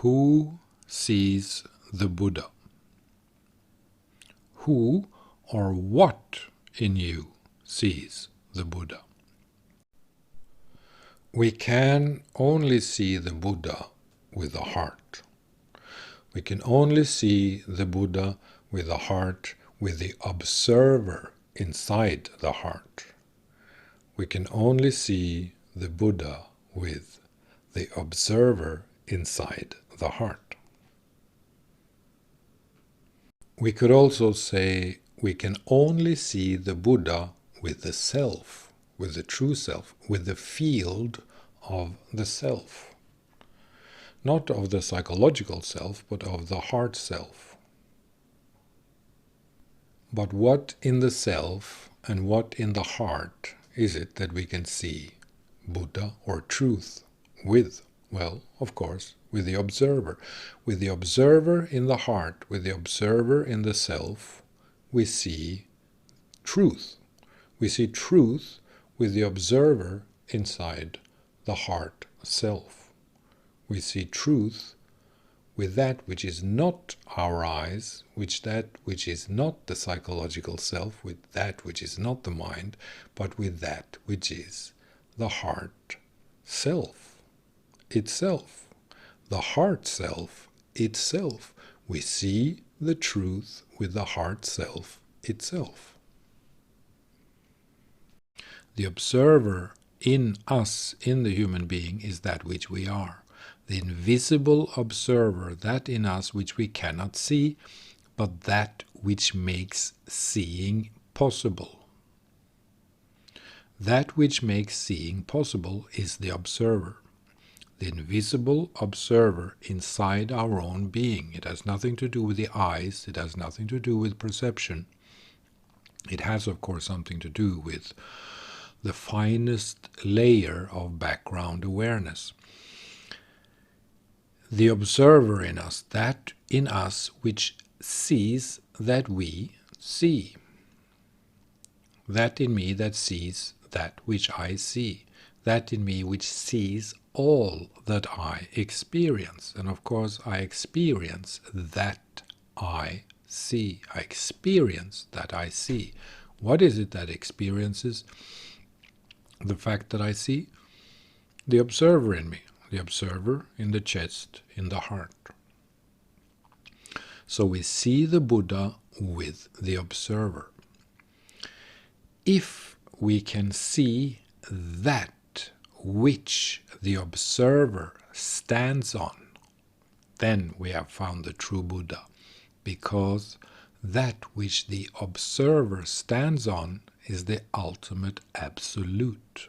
Who sees the Buddha? Who or what in you sees the Buddha? We can only see the Buddha with the heart. We can only see the Buddha with the heart, with the observer inside the heart. We can only see the Buddha with the observer inside the heart. We could also say we can only see the Buddha with the self, with the true self, with the field of the self. Not of the psychological self, but of the heart self. But what in the self and what in the heart is it that we can see Buddha or truth with? Well, of course, with the observer. With the observer in the heart, with the observer in the self, we see truth. We see truth with the observer inside the heart self. We see truth with that which is not our eyes, that which is not the psychological self, with that which is not the mind, but with that which is the heart self itself. The heart self itself. We see the truth with the heart self itself. The observer in us, in the human being, is that which we are. The invisible observer, that in us which we cannot see, but that which makes seeing possible. That which makes seeing possible is the observer. The invisible observer inside our own being. It has nothing to do with the eyes, it has nothing to do with perception. It has, of course, something to do with the finest layer of background awareness. The observer in us, that in us which sees that we see. That in me that sees that which I see. That in me which sees all that I experience. And of course I experience that I see. I experience that I see. What is it that experiences the fact that I see? The observer in me. The observer in the chest, in the heart. So we see the Buddha with the observer. If we can see that which the observer stands on, then we have found the true Buddha, because that which the observer stands on is the ultimate absolute.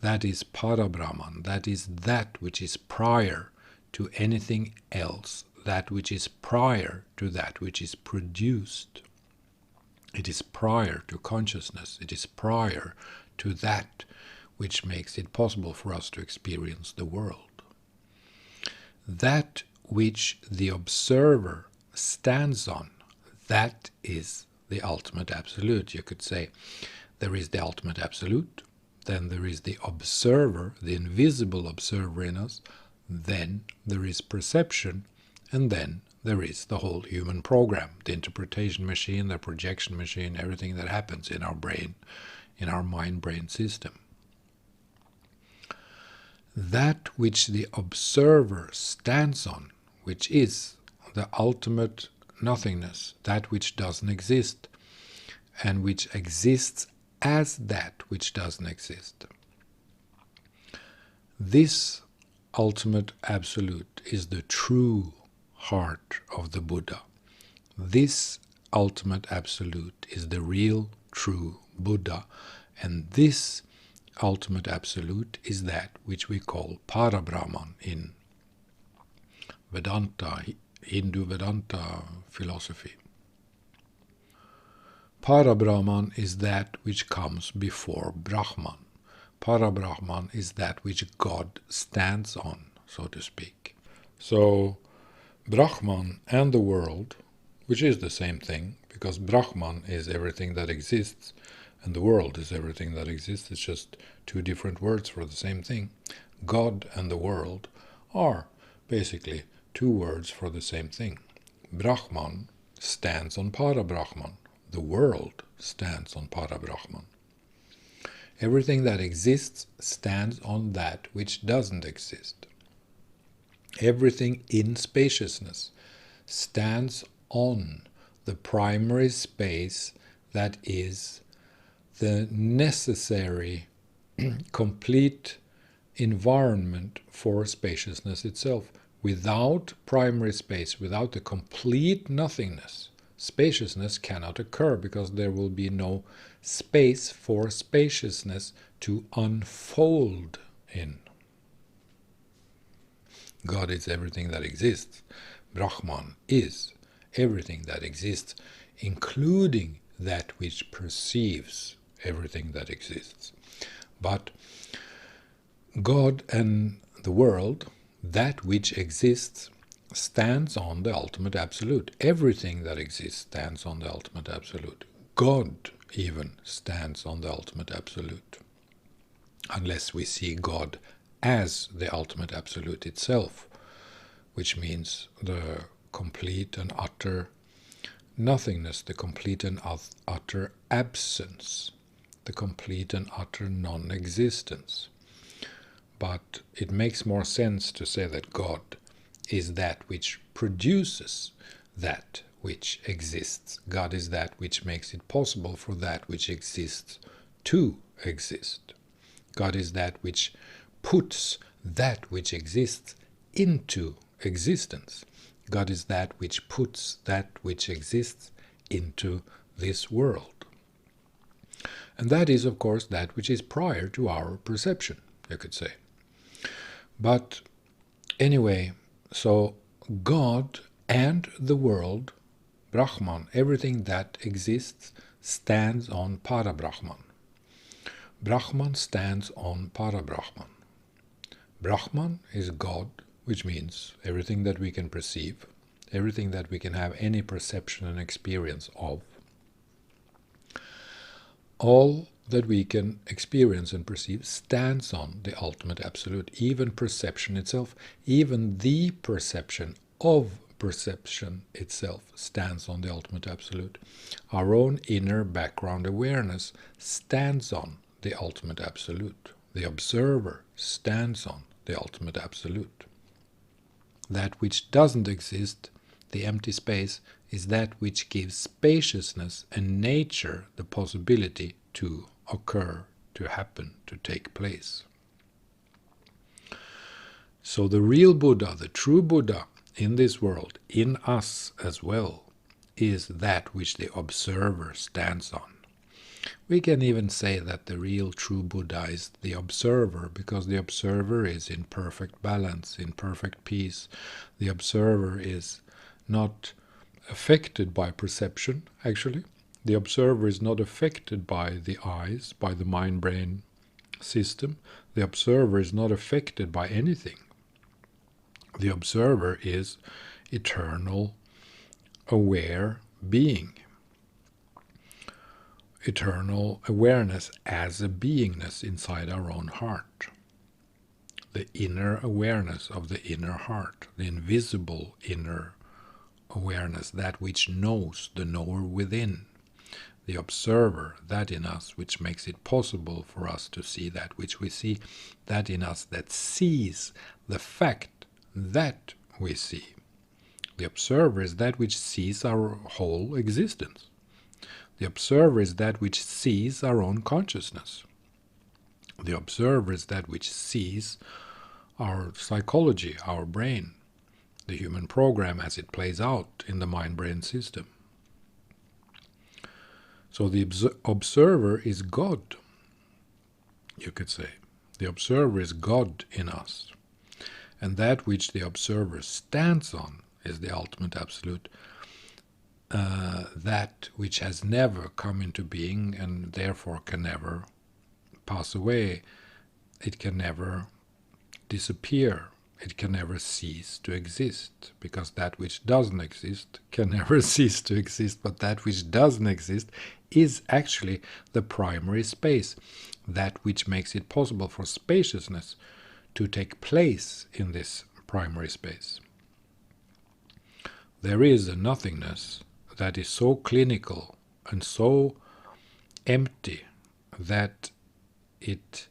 That is Parabrahman, that is that which is prior to anything else, that which is prior to that which is produced. It is prior to consciousness, it is prior to that which makes it possible for us to experience the world. That which the observer stands on, that is the ultimate absolute. You could say there is the ultimate absolute, then there is the observer, the invisible observer in us, then there is perception, and then there is the whole human program, the interpretation machine, the projection machine, everything that happens in our brain, in our mind-brain system. That which the observer stands on, which is the ultimate nothingness, that which doesn't exist, and which exists as that which doesn't exist. This ultimate absolute is the true heart of the Buddha. This ultimate absolute is the real, true Buddha, and this ultimate absolute is that which we call Parabrahman in Vedanta, Hindu Vedanta philosophy. Parabrahman is that which comes before Brahman. Parabrahman is that which God stands on, so to speak. So Brahman and the world, which is the same thing, because Brahman is everything that exists, and the world is everything that exists. It's just two different words for the same thing. God and the world are basically two words for the same thing. Brahman stands on Para-Brahman. The world stands on Para-Brahman. Everything that exists stands on that which doesn't exist. Everything in spaciousness stands on the primary space that is the necessary complete environment for spaciousness itself. Without primary space, without the complete nothingness, spaciousness cannot occur, because there will be no space for spaciousness to unfold in. God is everything that exists. Brahman is everything that exists, including that which perceives everything that exists. But God and the world, that which exists, stands on the ultimate absolute. Everything that exists stands on the ultimate absolute. God even stands on the ultimate absolute. Unless we see God as the ultimate absolute itself, which means the complete and utter nothingness, the complete and utter absence, the complete and utter non-existence. But it makes more sense to say that God is that which produces that which exists. God is that which makes it possible for that which exists to exist. God is that which puts that which exists into existence. God is that which puts that which exists into this world. And that is, of course, that which is prior to our perception, you could say. But anyway, so God and the world, Brahman, everything that exists, stands on Para-Brahman. Brahman stands on Para-Brahman. Brahman is God, which means everything that we can perceive, everything that we can have any perception and experience of. All that we can experience and perceive stands on the ultimate absolute. Even perception itself, even the perception of perception itself stands on the ultimate absolute. Our own inner background awareness stands on the ultimate absolute. The observer stands on the ultimate absolute. That which doesn't exist, the empty space, is that which gives spaciousness and nature the possibility to occur, to happen, to take place. So the real Buddha, the true Buddha in this world, in us as well, is that which the observer stands on. We can even say that the real true Buddha is the observer, because the observer is in perfect balance, in perfect peace. The observer is not affected by perception, actually. The observer is not affected by the eyes, by the mind-brain system. The observer is not affected by anything. The observer is eternal, aware being. Eternal awareness as a beingness inside our own heart. The inner awareness of the inner heart, the invisible inner awareness, that which knows, the knower within. The observer, that in us which makes it possible for us to see that which we see, that in us that sees the fact that we see. The observer is that which sees our whole existence. The observer is that which sees our own consciousness. The observer is that which sees our psychology, our brain, the human program as it plays out in the mind-brain system. So the observer is God, you could say. The observer is God in us. And that which the observer stands on is the ultimate absolute. That which has never come into being and therefore can never pass away. It can never disappear. It can never cease to exist, because that which doesn't exist can never cease to exist, but that which doesn't exist is actually the primary space, that which makes it possible for spaciousness to take place in this primary space. There is a nothingness that is so clinical and so empty that it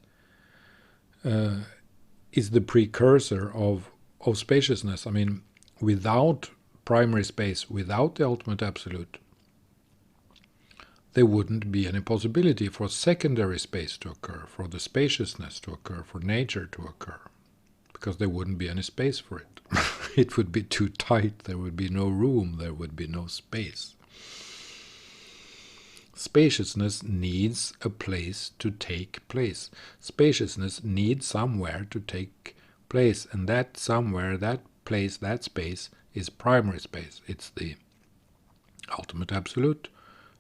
is the precursor of spaciousness. I mean, without primary space, without the ultimate absolute, there wouldn't be any possibility for secondary space to occur, for the spaciousness to occur, for nature to occur, because there wouldn't be any space for it. It would be too tight, there would be no room, there would be no space. Spaciousness needs a place to take place. Spaciousness needs somewhere to take place, and that somewhere, that place, that space is primary space. It's the ultimate absolute,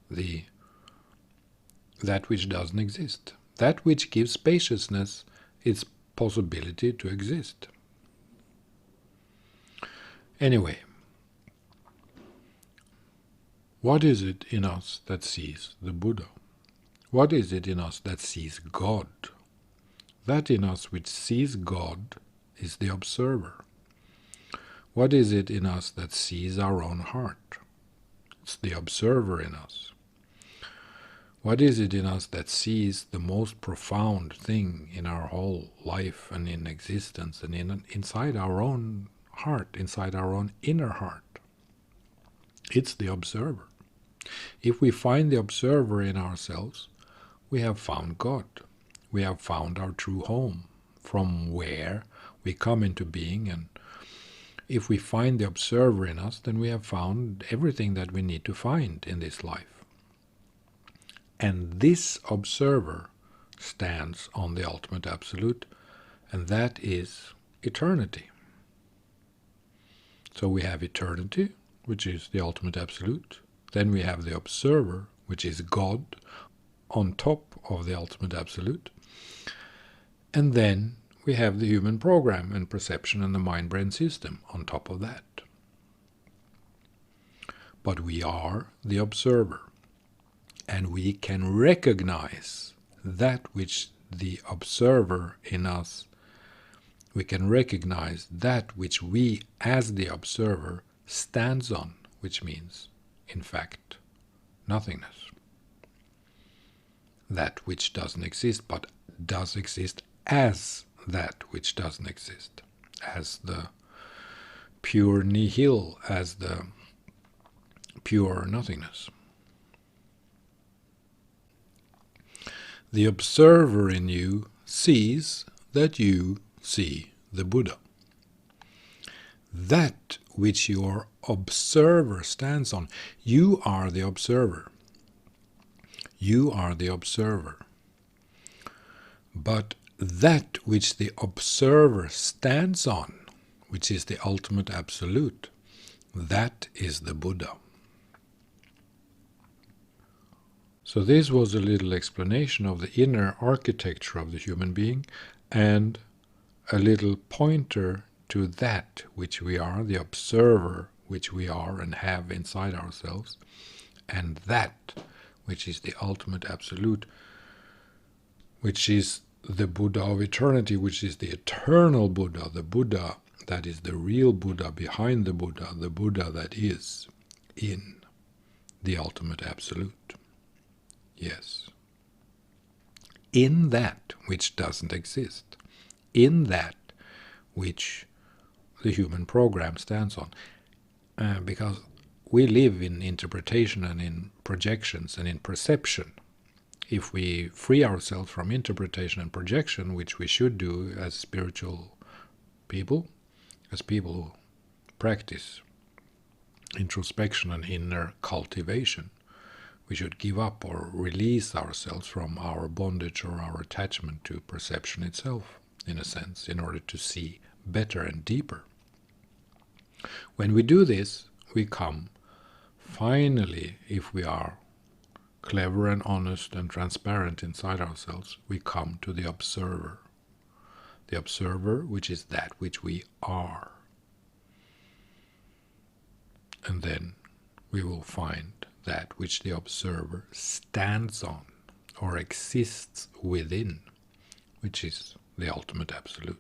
that which doesn't exist, that which gives spaciousness its possibility to exist. Anyway, what is it in us that sees the Buddha? What is it in us that sees God? That in us which sees God is the observer. What is it in us that sees our own heart? It's the observer in us. What is it in us that sees the most profound thing in our whole life and in existence and inside our own heart, inside our own inner heart? It's the observer. If we find the observer in ourselves, we have found God. We have found our true home, from where we come into being. And if we find the observer in us, then we have found everything that we need to find in this life. And this observer stands on the ultimate absolute, and that is eternity. So we have eternity, which is the ultimate absolute. Then we have the observer, which is God, on top of the ultimate absolute. And then we have the human program and perception and the mind-brain system on top of that. But we are the observer. And we can recognize that which the observer in us, we can recognize that which we as the observer stands on, which means, in fact, nothingness. That which doesn't exist, but does exist as that which doesn't exist, as the pure nihil, as the pure nothingness. The observer in you sees that you see the Buddha. That which your observer stands on, you are the observer. You are the observer. But that which the observer stands on, which is the ultimate absolute, that is the Buddha. So this was a little explanation of the inner architecture of the human being, and a little pointer to that which we are, the observer which we are and have inside ourselves, and that which is the ultimate absolute, which is the Buddha of eternity, which is the eternal Buddha, the Buddha that is the real Buddha behind the Buddha that is in the ultimate absolute. Yes. In that which doesn't exist, in that which the human program stands on. Because we live in interpretation and in projections and in perception. If we free ourselves from interpretation and projection, which we should do as spiritual people, as people who practice introspection and inner cultivation, we should give up or release ourselves from our bondage or our attachment to perception itself, in a sense, in order to see better and deeper. When we do this, we come, finally, if we are clever and honest and transparent inside ourselves, we come to the observer. The observer, which is that which we are. And then we will find that which the observer stands on or exists within, which is the ultimate absolute.